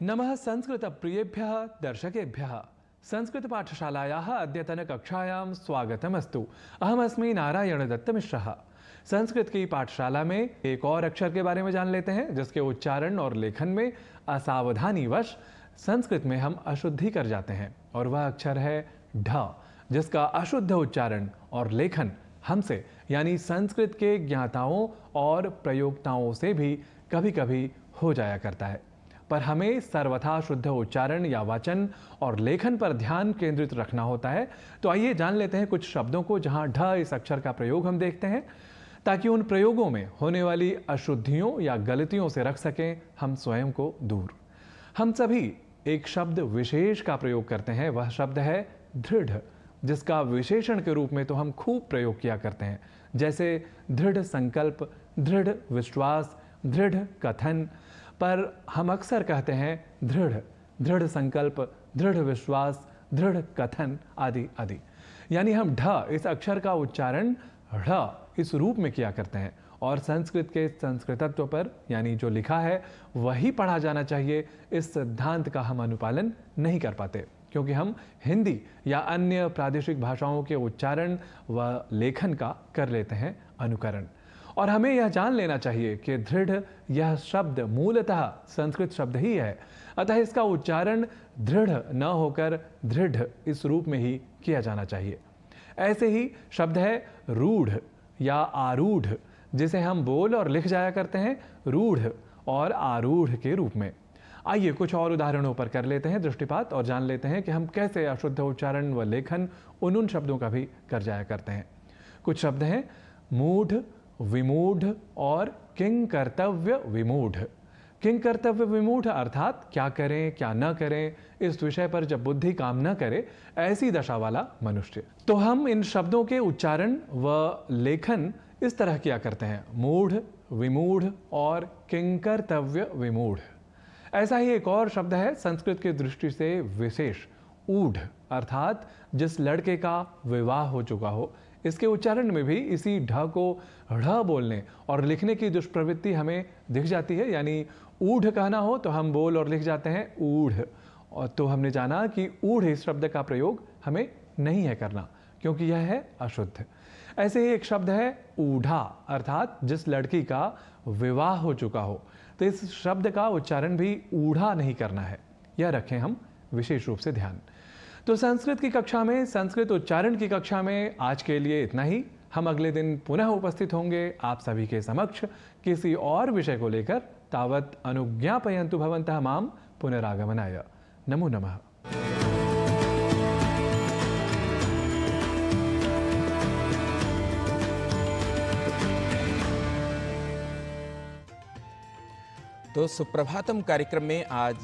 नमः संस्कृतप्रियेभ्यः दर्शकेभ्यः संस्कृतपाठशालायाः अद्यतनकक्षायां स्वागतमस्तु। अहमस्मि नारायणदत्तमिश्रः। संस्कृत की पाठशाला में एक और अक्षर के बारे में जान लेते हैं जिसके उच्चारण और लेखन में असावधानीवश संस्कृत में हम अशुद्धि कर जाते हैं, और वह अक्षर है ढ, जिसका अशुद्ध उच्चारण और लेखन हमसे यानी संस्कृत के ज्ञाताओं और प्रयोक्ताओं से भी कभी कभी हो जाया करता है। पर हमें सर्वथा शुद्ध उच्चारण या वाचन और लेखन पर ध्यान केंद्रित रखना होता है। तो आइए जान लेते हैं कुछ शब्दों को जहां ढ इस अक्षर का प्रयोग हम देखते हैं, ताकि उन प्रयोगों में होने वाली अशुद्धियों या गलतियों से रख सकें हम स्वयं को दूर। हम सभी एक शब्द विशेष का प्रयोग करते हैं, वह शब्द है दृढ़, जिसका विशेषण के रूप में तो हम खूब प्रयोग किया करते हैं, जैसे दृढ़ संकल्प, दृढ़ विश्वास, दृढ़ कथन। पर हम अक्सर कहते हैं दृढ़, दृढ़ संकल्प, दृढ़ विश्वास, दृढ़ कथन आदि आदि, यानी हम ढ इस अक्षर का उच्चारण ढ़ इस रूप में किया करते हैं, और संस्कृत के संस्कृतत्व पर यानी जो लिखा है वही पढ़ा जाना चाहिए, इस सिद्धांत का हम अनुपालन नहीं कर पाते, क्योंकि हम हिंदी या अन्य प्रादेशिक भाषाओं के उच्चारण व लेखन का कर लेते हैं अनुकरण। और हमें यह जान लेना चाहिए कि दृढ़ यह शब्द मूलतः संस्कृत शब्द ही है, अतः इसका उच्चारण दृढ़ न होकर दृढ़ इस रूप में ही किया जाना चाहिए। ऐसे ही शब्द है रूढ़ या आरूढ़, जिसे हम बोल और लिख जाया करते हैं रूढ़ और आरूढ़ के रूप में। आइए कुछ और उदाहरणों पर कर लेते हैं दृष्टिपात और जान लेते हैं कि हम कैसे अशुद्ध उच्चारण व लेखन उन शब्दों का भी कर जाया करते हैं। कुछ शब्द हैं मूढ़, विमूढ़ और किंग कर्तव्य विमूढ़। किंग कर्तव्य विमूढ़ अर्थात क्या करें क्या न करें, इस विषय पर जब बुद्धि काम न करे, ऐसी दशा वाला मनुष्य। तो हम इन शब्दों के उच्चारण व लेखन इस तरह किया करते हैं, मूढ़, विमूढ़ और किंग कर्तव्य विमूढ़। ऐसा ही एक और शब्द है संस्कृत की दृष्टि से विशेष, ऊढ़, अर्थात जिस लड़के का विवाह हो चुका हो। इसके उच्चारण में भी इसी ढ को ढ़ बोलने और लिखने की दुष्प्रवृत्ति हमें दिख जाती है, यानी ऊढ़ कहना हो तो हम बोल और लिख जाते हैं ऊढ़, और तो हमने जाना कि ऊढ़ इस शब्द का प्रयोग हमें नहीं है करना, क्योंकि यह है अशुद्ध। ऐसे ही एक शब्द है ऊढ़ा, अर्थात जिस लड़की का विवाह हो चुका हो, तो इस शब्द का उच्चारण भी ऊढ़ा नहीं करना है, यह रखें हम विशेष रूप से ध्यान। तो संस्कृत की कक्षा में, संस्कृत उच्चारण की कक्षा में आज के लिए इतना ही। हम अगले दिन पुनः उपस्थित होंगे आप सभी के समक्ष किसी और विषय को लेकर। तावत् अनुज्ञापयन्तु भवन्तः मां पुनरागमनाय। नमो नमः। तो सुप्रभातम कार्यक्रम में आज